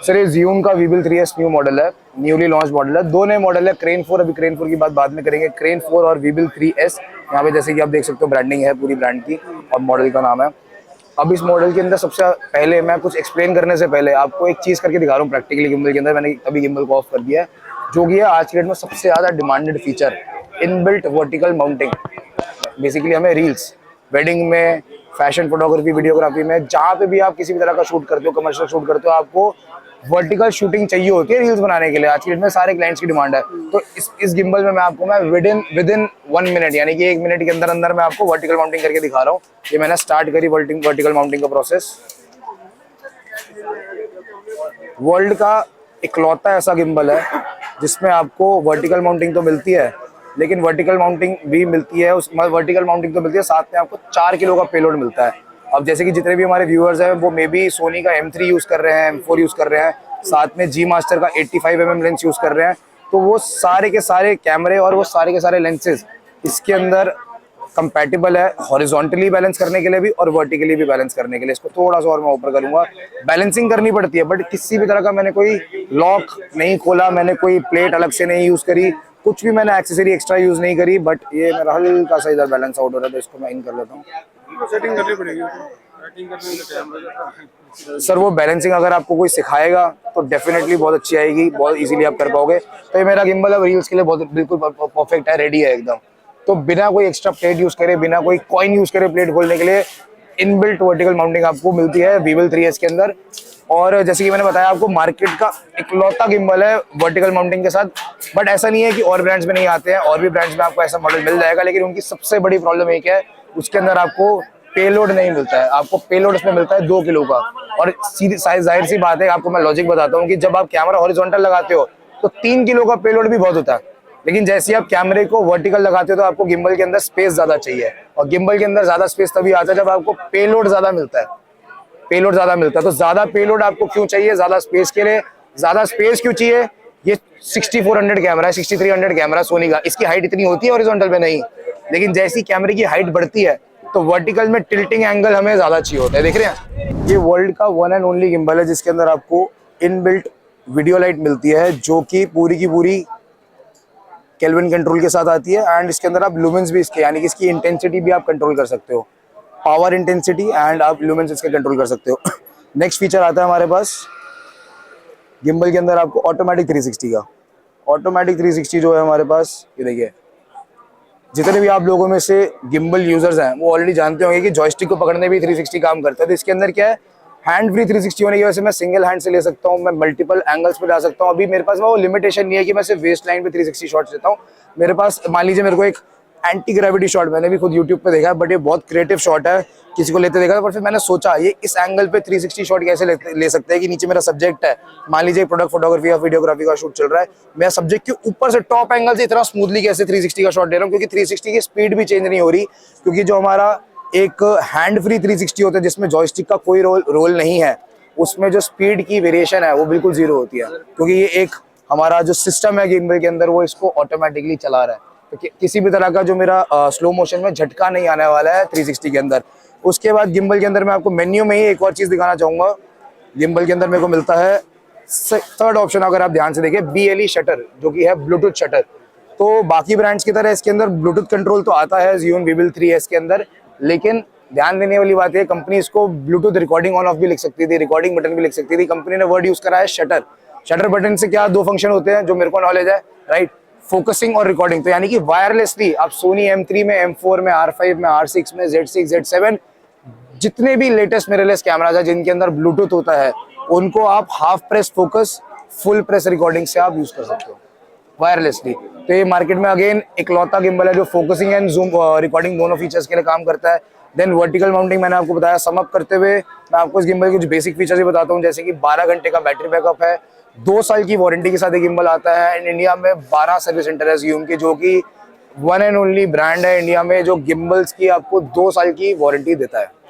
Sir ये Zhiyun का Weebill 3S new model है, न्यूली लॉन्च मॉडल है। दो नए मॉडल है, क्रेन 4, अभी क्रेन 4 की बात बाद में करेंगे। क्रेन 4 और Weebill 3S, यहाँ पे जैसे कि आप देख सकते हो ब्रांडिंग है पूरी ब्रांड की और मॉडल का नाम है। अब इस मॉडल के अंदर सबसे पहले मैं कुछ एक्सप्लेन करने से पहले आपको एक चीज़ करके दिखा रहा हूँ प्रैक्टिकली गिम्बल के अंदर। मैंने अभी गिम्बल को ऑफ कर दिया है, जो कि है आज की डेट में सबसे ज़्यादा demanded feature, inbuilt vertical mounting. Basically हमें रील्स, वेडिंग में, फैशन फोटोग्राफी, वीडियोग्राफी में, जहाँ पे भी आप किसी भी तरह का शूट करते हो, कमर्शियल शूट करते हो, आपको वर्टिकल शूटिंग चाहिए होती है रील्स बनाने के लिए। आज की डेट में सारे क्लाइंट्स की डिमांड है। तो इस गिम्बल में मैं आपको विद इन 1 मिनट, यानी कि 1 मिनट के अंदर अंदर मैं आपको वर्टिकल माउंटिंग करके दिखा रहा हूँ। ये मैंने स्टार्ट करी वर्टिकल माउंटिंग का प्रोसेस। वर्ल्ड का इकलौता ऐसा गिम्बल है जिसमें आपको वर्टिकल माउंटिंग तो मिलती है, लेकिन वर्टिकल माउंटिंग भी मिलती है, उस वर्टिकल माउंटिंग तो मिलती है, साथ में आपको 4 किलो का पेलोड मिलता है। अब जैसे कि जितने भी हमारे व्यूअर्स हैं वो मे बी सोनी का M3 यूज़ कर रहे हैं, M4 यूज़ कर रहे हैं, साथ में जी मास्टर का 85mm लेंस यूज़ कर रहे हैं, तो वो सारे के सारे कैमरे और वो सारे के सारे लेंसेज इसके अंदर कंपैटिबल है, हॉरिजॉन्टली बैलेंस करने के लिए भी और वर्टिकली भी बैलेंस करने के लिए। इसको थोड़ा सा और मैं ऊपर करूंगा, बैलेंसिंग करनी पड़ती है, बट किसी भी तरह का मैंने कोई लॉक नहीं खोला, मैंने कोई प्लेट अलग से नहीं यूज़ करी, कुछ भी मैंने एक्सेसरी एक्स्ट्रा यूज़ नहीं करी, बट ये मेरा हल्का सा इधर बैलेंस आउट हो रहा है, तो इसको मैं इन कर लेता हूँ। सेटिंग करनी पड़ेगी, सेटिंग करने के टाइम। सर वो बैलेंसिंग अगर आपको कोई सिखाएगा तो डेफिनेटली बहुत अच्छी आएगी, बहुत इजीली आप कर पाओगे। तो ये मेरा गिम्बल अब रील्स के लिए बहुत बिल्कुल परफेक्ट है, रेडी है एकदम। तो बिना कोई एक्स्ट्रा प्लेट यूज करे, बिना कोई कॉइन यूज करे प्लेट खोलने के लिए, इनबिल्ट वर्टिकल माउंटिंग आपको मिलती है Weebill 3S के अंदर। और जैसे कि मैंने बताया आपको, मार्केट का इकलौता गिम्बल है वर्टिकल माउंटिंग के साथ। बट ऐसा नहीं है कि और ब्रांड्स में नहीं आते हैं, और भी ब्रांड्स में आपको ऐसा मॉडल मिल जाएगा, लेकिन उनकी सबसे बड़ी प्रॉब्लम एक है, उसके अंदर आपको पेलोड नहीं मिलता है। आपको पेलोड उसमें मिलता है 2 किलो का। और सीधी जाहिर सी बात है, आपको मैं लॉजिक बताता हूँ कि जब आप कैमरा हॉरिजॉन्टल लगाते हो तो 3 किलो का पेलोड भी बहुत होता है, लेकिन जैसे आप कैमरे को वर्टिकल लगाते हो तो आपको गिम्बल के अंदर स्पेस ज्यादा चाहिए। और गिम्बल के अंदर ज्यादा स्पेस तभी आता है जब आपको पेलोड ज्यादा मिलता है। पेलोड ज्यादा मिलता है तो ज्यादा पेलोड आपको क्यों चाहिए? ज्यादा स्पेस के लिए। ज्यादा स्पेस क्यों चाहिए? ये 6400 कैमरा है, 6300 कैमरा सोनी का, इसकी हाइट इतनी होती है हॉरिजॉन्टल पे नहीं, लेकिन जैसी कैमरे की हाइट बढ़ती है तो वर्टिकल में टिल्टिंग एंगल हमें ज्यादा चाहिए होता है। देख रहे हैं, ये वर्ल्ड का वन एंड ओनली गिम्बल है जिसके अंदर आपको इनबिल्ट वीडियो लाइट मिलती है, जो कि पूरी की पूरी केल्विन कंट्रोल के साथ आती है। एंड इसके अंदर आप लुमेंस भी इसके, यानी कि इसकी इंटेंसिटी भी आप कंट्रोल कर सकते हो, पावर इंटेंसिटी एंड आप लुमेंस इसके कंट्रोल कर सकते हो। नेक्स्ट फीचर आता है हमारे पास गिम्बल के अंदर आपको ऑटोमेटिक 360 का। ऑटोमेटिक 360 जो है हमारे पास, ये देखिए, जितने भी आप लोगों में से गिम्बल यूजर्स हैं वो ऑलरेडी जानते होंगे कि जॉयस्टिक को पकड़ने भी 360 काम करता है। तो इसके अंदर क्या है, हैंड फ्री 360 होने की वजह से मैं सिंगल हैंड से ले सकता हूँ, मैं मल्टीपल एंगल्स पे जा सकता हूँ। अभी मेरे पास वो लिमिटेशन नहीं है कि मैं सिर्फ वेस्ट लाइन पे 360 शॉट्स लेता हूँ। मेरे पास मान लीजिए मेरे को एक एंटी ग्रेविटी शॉट, मैंने भी खुद यूट्यूब पे देखा है, बट ये बहुत क्रिएटिव शॉट है, किसी को लेते देखा था, पर फिर मैंने सोचा ये इस एंगल पे 360 शॉट कैसे ले सकते हैं कि नीचे मेरा सब्जेक्ट है, मान लीजिए प्रोडक्ट फोटोग्राफी या वीडियोग्राफी का शूट चल रहा है, मैं सब्जेक्ट के ऊपर से टॉप एंगल से इतना स्मूथली कैसे 360 का शॉट ले रहा हूँ, क्योंकि 360 की स्पीड भी चेंज नहीं हो रही, क्योंकि जो हमारा एक हैंड फ्री 360 होता है जिसमें जॉयस्टिक का कोई रोल नहीं है, उसमें जो स्पीड की वेरिएशन है वो बिल्कुल जीरो होती है, क्योंकि ये एक हमारा जो सिस्टम है गिम्बल के अंदर वो इसको ऑटोमेटिकली चला रहा है। तो किसी भी तरह का जो मेरा स्लो मोशन में झटका नहीं आने वाला है 360 के अंदर। उसके बाद गिम्बल के अंदर मैं आपको मेन्यू में ही एक और चीज़ दिखाना चाहूँगा। गिम्बल के अंदर मेरे को मिलता है थर्ड ऑप्शन, अगर आप ध्यान से देखें, BLE शटर, जो कि है ब्लूटूथ शटर। तो बाकी ब्रांड्स की तरह इसके अंदर ब्लूटूथ कंट्रोल तो आता है Zhiyun Weebill 3S के अंदर, लेकिन ध्यान देने वाली बात है, कंपनी इसको ब्लूटूथ रिकॉर्डिंग ऑन ऑफ भी लिख सकती थी, रिकॉर्डिंग बटन भी लिख सकती थी। कंपनी ने वर्ड यूज करा है शटर। शटर बटन से क्या 2 फंक्शन होते हैं जो मेरे को नॉलेज है, राइट, फोकसिंग और रिकॉर्डिंग। तो यानी कि वायरलेसली आप सोनी M3 में, M4 में, R5 में, R6 में, Z6, Z7, जितने भी लेटेस्ट मिररलेस कैमराज है जिनके अंदर ब्लूटूथ होता है, उनको आप half press focus, full press recording से आप यूज कर सकते हो वायरलेसली। तो ये मार्केट में अगेन इकलौता गिम्बल है जो फोकसिंग एंड जूम रिकॉर्डिंग दोनों फीचर्स के लिए काम करता है। देन वर्टिकल माउंटिंग मैंने आपको बताया। सम अप करते हुए मैं आपको इस गिम्बल के कुछ बेसिक फीचर्स ही बताता हूँ, जैसे कि 12 घंटे का बैटरी बैकअप है, 2 साल की वारंटी के साथ ये गिम्बल आता है। एंड इंडिया में 12 सर्विस सेंटर है Zhiyun की, जो कि वन एंड ओनली ब्रांड है इंडिया में जो गिम्बल्स की आपको 2 साल की वारंटी देता है।